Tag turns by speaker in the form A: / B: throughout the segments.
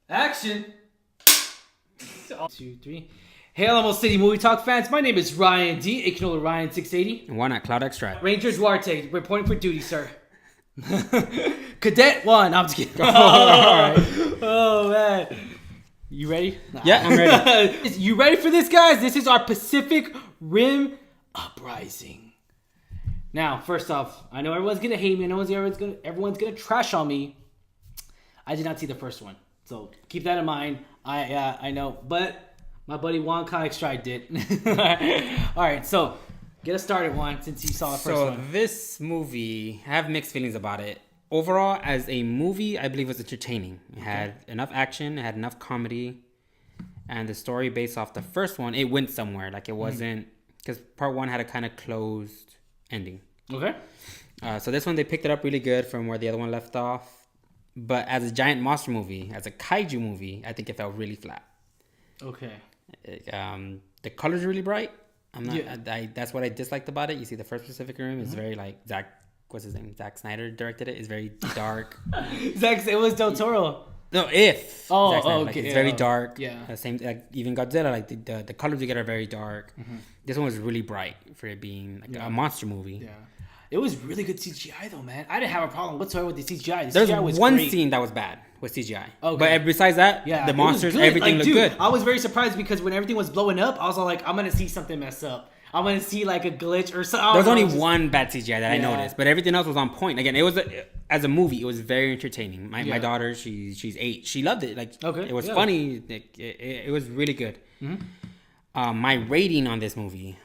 A: Action! 2, 3. Hey, Alamo City Movie Talk fans. My name is Ryan D, aka Ryan 680.
B: And one at Cloud X Drive.
A: Ranger Duarte, reporting for duty, sir. Cadet 1. I'm just kidding. Oh, man. You ready?
B: Yeah, I'm ready.
A: You ready for this, guys? This is our Pacific Rim Uprising. Now, first off, I know everyone's gonna hate me. I know everyone's gonna trash on me. I did not see the first one, so keep that in mind. I know, but my buddy Juan Conic Stride did. All right, so get us started, Juan, since you saw the first one.
B: So this movie, I have mixed feelings about it. Overall, as a movie, I believe it was entertaining. It had enough action, it had enough comedy, and the story based off the first one, it went somewhere. Like it wasn't, because part one had a kind of closed ending.
A: Okay.
B: So this one, they picked it up really good from where the other one left off. But as a giant monster movie, as a kaiju movie, I think it felt really flat.
A: Okay.
B: The colors are really bright. That's what I disliked about it. You see, the first Pacific Rim is very like what's his name? Zack Snyder directed it. It's very dark.
A: It was Del Toro.
B: No,
A: okay.
B: Like, it's very dark.
A: Yeah.
B: Same, like even Godzilla, like the colors you get are very dark. Mm-hmm. This one was really bright for it being like a monster movie.
A: Yeah. It was really good CGI though, man. I didn't have a problem whatsoever with the CGI.
B: There's
A: CGI was
B: one
A: great.
B: scene that was bad with CGI.
A: Okay.
B: But besides that, the monsters, everything looked good.
A: I was very surprised because when everything was blowing up, I was all like, I'm going to see something mess up. I'm going to see like a glitch or something.
B: There's only one bad CGI that I noticed, but everything else was on point. Again, it was as a movie, it was very entertaining. My daughter, she's 8. She loved it. Like it was funny. It was really good. Mm-hmm. My rating on this movie,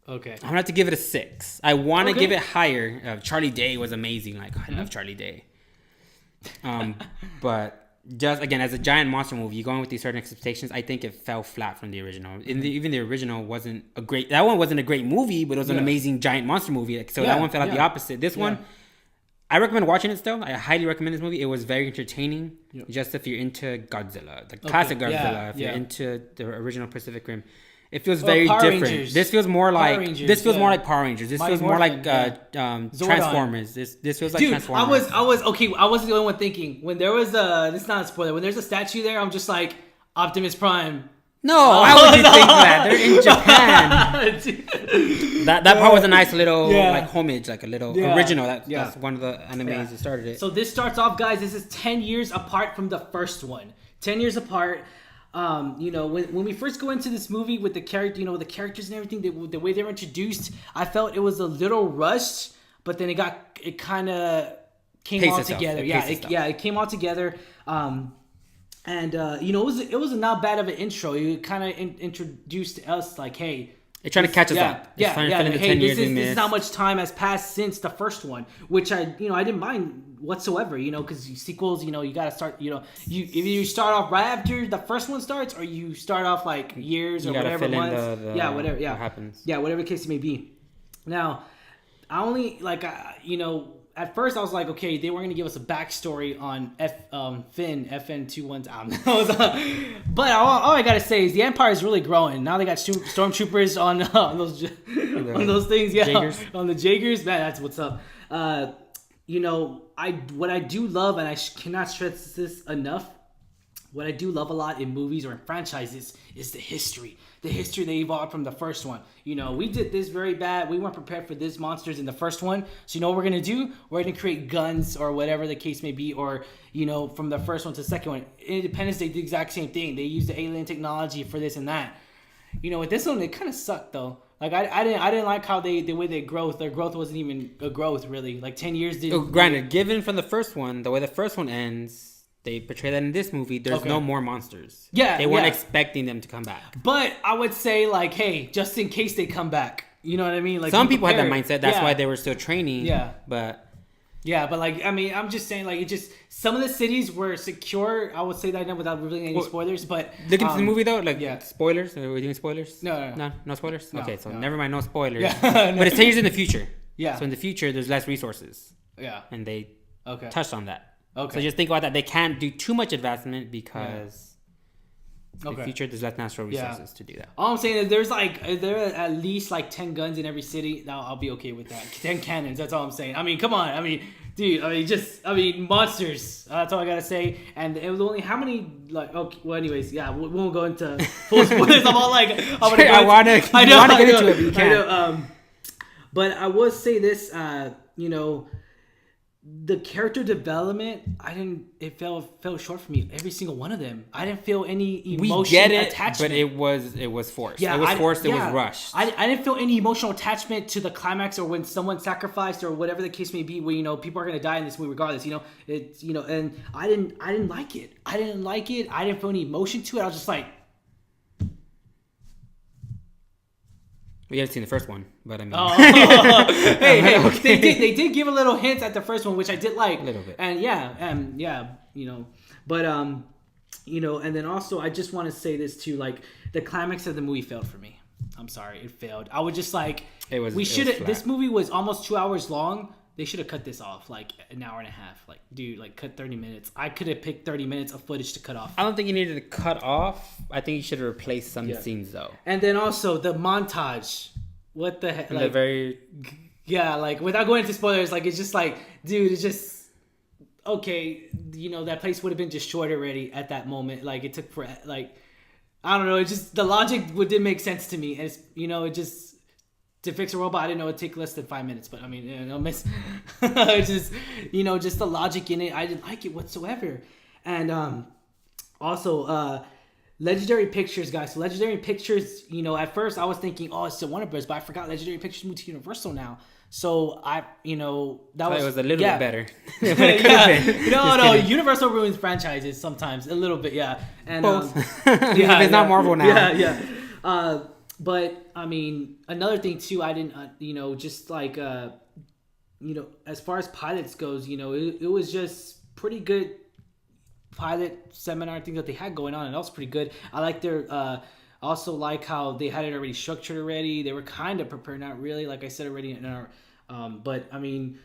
A: okay,
B: I'm gonna have to give it a 6. I want to give it higher. Charlie Day was amazing. Like I love Charlie Day. But just again, as a giant monster movie, you're going with these certain expectations. I think it fell flat from the original. Even the original wasn't a great. That one wasn't a great movie, but it was an amazing giant monster movie. Like, so that one felt like the opposite. This one, I recommend watching it still. I highly recommend this movie. It was very entertaining. Yep. Just if you're into Godzilla, the classic Godzilla. If you're into the original Pacific Rim. It feels very different. Rangers. This feels more like more like Power Rangers. This feels more like Transformers. This feels like Transformers.
A: I was okay. I wasn't the only one thinking when there was this is not a spoiler. When there's a statue there, I'm just like Optimus Prime.
B: No, why would you think that? They're in Japan. that part was a nice little like homage, like a little original. That's one of the animes that started it.
A: So this starts off, guys. This is 10 years apart from the first one. 10 years apart. When we first go into this movie with the character, the characters and everything, the way they were introduced, I felt it was a little rushed, but then it kind of came all together. It came all together. It was not bad of an intro. It kind of introduced us like, hey,
B: they're trying to catch us up.
A: Hey, this is how much time has passed since the first one, which I didn't mind whatsoever, because sequels, you gotta start, if you start off right after the first one starts, or you start off like years or whatever months, whatever, what happens, whatever the case may be. Now, I only at first I was like, okay, they weren't gonna give us a backstory on Finn FN21's but all I gotta say is the Empire is really growing. Now they got stormtroopers on those on those things,
B: Jaegers.
A: On the Jaegers, man, that's what's up. What I do love, and I cannot stress this enough, what I do love a lot in movies or in franchises is the history. The history they evolved from the first one. We did this very bad. We weren't prepared for these monsters in the first one. So what we're going to do? We're going to create guns or whatever the case may be. Or, from the first one to the second one. Independence, they did the exact same thing. They used the alien technology for this and that. With this one, it kind of sucked though. Like I didn't like how the way their growth wasn't even a growth really. Like 10 years didn't.
B: Granted, given from the first one, the way the first one ends, they portray that in this movie. There's no more monsters.
A: Yeah,
B: they weren't expecting them to come back.
A: But I would say like, hey, just in case they come back, you know what I mean? Like
B: some people had that mindset. That's why they were still training.
A: Yeah,
B: but
A: like I'm just saying like it just some of the cities were secure. I would say that without revealing any spoilers. But
B: look into the movie though, spoilers. Are we doing spoilers?
A: No
B: spoilers.
A: No,
B: okay, so never mind, no spoilers.
A: Yeah.
B: But it's 10 years in the future.
A: Yeah.
B: So in the future, there's less resources.
A: Yeah.
B: And they touched on that.
A: Okay.
B: So just think about that. They can't do too much advancement because in the future there's less natural resources to do that.
A: All I'm saying is there are at least like 10 guns in every city. Now I'll be okay with that. 10 cannons. That's all I'm saying. I mean, come on. I mean, Dude, I mean, monsters. That's all I gotta say. And it was only how many? Like, okay. Well, anyways, yeah, we won't go into full spoilers. I'm all like, I want to get into it, but you can't. But I will say this. The character development, it fell short for me. Every single one of them. I didn't feel any emotional attachment.
B: But it was forced. Yeah, it was forced. It was rushed.
A: I didn't feel any emotional attachment to the climax or when someone sacrificed or whatever the case may be. Where people are gonna die in this movie regardless. And I didn't like it. I didn't feel any emotion to it. I was just like.
B: We haven't seen the first one, but I mean,
A: hey, okay. They did give a little hint at the first one, which I did like
B: a little bit.
A: And but and then also I just want to say this too, like the climax of the movie failed for me. I'm sorry, it failed. I would just like this movie was almost 2 hours long. They should have cut this off like an hour and a half. Like, dude, like cut 30 minutes. I could have picked 30 minutes of footage to cut off.
B: I don't think you needed to cut off. I think you should have replaced some scenes though.
A: And then also the montage. What the heck?
B: Like,
A: like without going into spoilers, like it's just like, dude, it's just okay. That place would have been just short already at that moment. Like it took for like, I don't know. It just the logic didn't make sense to me. And it's it just. To fix a robot, I didn't know it'd take less than 5 minutes, but I mean, it's just, just the logic in it. I didn't like it whatsoever. And also, Legendary Pictures, guys. So Legendary Pictures, at first I was thinking, oh, it's still Warner Bros., but I forgot Legendary Pictures moved to Universal now. So it was a little bit better. No, Universal ruins franchises sometimes a little bit, yeah. And
B: both. It's not Marvel now.
A: Yeah. But I mean, another thing too, I didn't, just like, as far as pilots goes, it was just pretty good pilot seminar thing that they had going on, and that was pretty good. I like also like how they had it already structured already. They were kind of prepared, not really, like I said already in our, but I mean,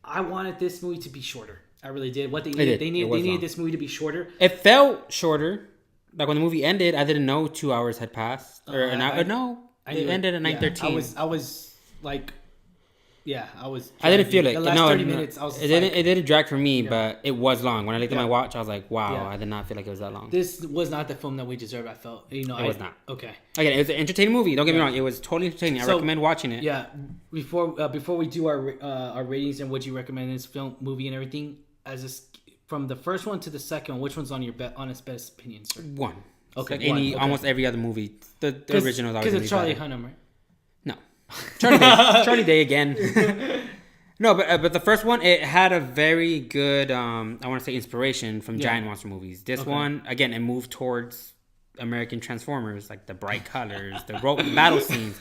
A: I wanted this movie to be shorter. I really did. What they needed this movie to be shorter.
B: It felt shorter. Like when the movie ended, I didn't know 2 hours had passed. It ended at 9:13.
A: I was like,
B: I didn't feel it.
A: The last 30 minutes, I was.
B: It didn't drag for me, but it was long. When I looked at my watch, I was like, wow, I did not feel like it was that long.
A: This was not the film that we deserved. I felt,
B: it was not.
A: Okay.
B: Again, it was an entertaining movie. Don't get me wrong. It was totally entertaining. I recommend watching it.
A: Yeah. Before we do our ratings and what you recommend in this film, movie, and everything, from the first one to the second one, which one's on your honest best opinion, sir?
B: One.
A: Okay.
B: Almost every other movie. The original.
A: Because it's Charlie Hunnam, right?
B: No. Charlie Day again. No, but the first one, it had a very good, I want to say, inspiration from giant monster movies. This one, again, it moved towards American Transformers, like the bright colors, the battle scenes.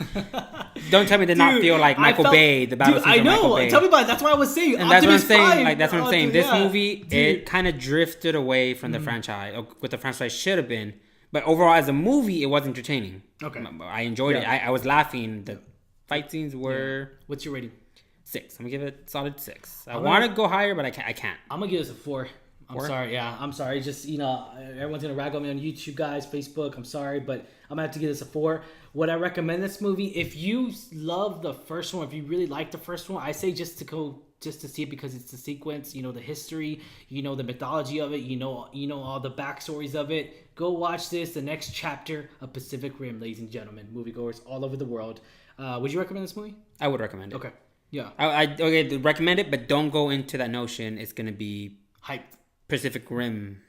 B: Don't tell me they not feel like Michael Bay. The battle scenes. I know. Michael Bay.
A: Tell me about it. That's what I was saying.
B: And that's what I'm saying. Like that's what I'm saying. This movie, it kind of drifted away from the franchise, what the franchise should have been. But overall, as a movie, it was entertaining. Okay, I enjoyed it. I was laughing. The fight scenes were.
A: What's your rating?
B: 6. I'm gonna give it a solid 6. I want to go higher, but I can't.
A: I'm gonna give this a 4. I'm sorry. Yeah, I'm sorry. Just, everyone's going to rag on me on YouTube, guys, Facebook. I'm sorry, but I'm going to have to give this a 4. Would I recommend this movie? If you love the first one, if you really like the first one, I say just to see it because it's the sequence, the history, the mythology of it, all the backstories of it. Go watch this, the next chapter of Pacific Rim, ladies and gentlemen, moviegoers all over the world. Would you recommend this movie?
B: I would recommend it.
A: Okay. Yeah.
B: I recommend it, but don't go into that notion it's going to be
A: hype.
B: Pacific Rim,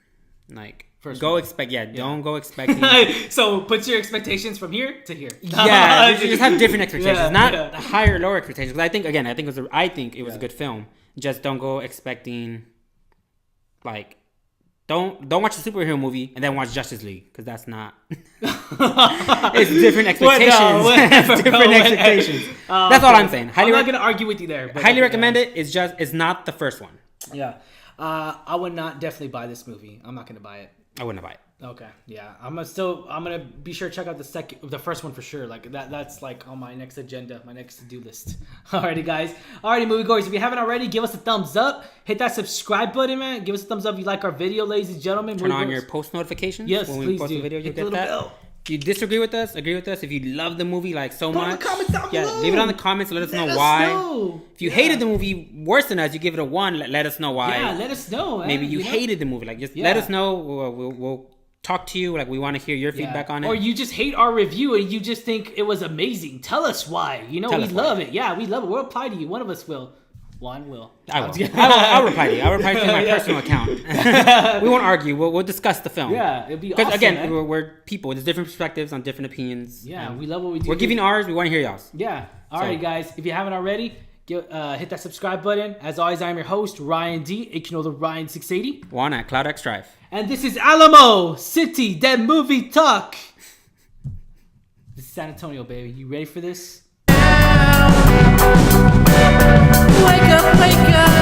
B: like
A: first
B: go expect don't go expecting.
A: So put your expectations from here to here.
B: Yeah, you just have different expectations, not higher or lower expectations. Because I think it was a good film. Just don't go expecting like don't watch a superhero movie and then watch Justice League because that's not. It's different expectations. Different expectations. That's all I'm saying.
A: I'm not gonna argue with you there.
B: But highly recommend it. It's not the first one.
A: Yeah. I would not definitely buy this movie. I'm not gonna buy it.
B: I wouldn't buy it.
A: Okay, yeah. I'm gonna be sure to check out the first one for sure. Like that's like on my next agenda, my next to-do list. Alrighty, guys. Alrighty, moviegoers. If you haven't already, give us a thumbs up. Hit that subscribe button, man. Give us a thumbs up if you like our video, ladies and gentlemen.
B: Turn on your post notifications.
A: Yes,
B: when we
A: please
B: post
A: do.
B: a video, you get that. Bell. If you disagree with us, agree with us. If you love the movie like so much,
A: Put the comments down below.
B: leave it on the comments. Let us know why. If you hated the movie worse than us, you give it a 1. Let us know why.
A: Yeah, let us know.
B: Maybe you hated the movie. Like, just let us know. We'll talk to you. Like, we want to hear your feedback on it.
A: Or you just hate our review and you just think it was amazing. Tell us why. We love it. Yeah, we love it. We'll reply to you. One of us will. Juan will.
B: I will. I'll reply to you. I'll reply to you on my personal account. We won't argue. We'll discuss the film.
A: Yeah, it'd be awesome.
B: Because again, we're people. There's different perspectives on different opinions.
A: Yeah, we love what we do.
B: We're giving ours. We want to hear y'all's.
A: Yeah. All right, guys. If you haven't already, hit that subscribe button. As always, I'm your host, Ryan D. You know the Ryan 680.
B: Juan at Cloud X Drive.
A: And this is Alamo City, that movie talk. This is San Antonio, baby. You ready for this?
C: Wake up, wake up.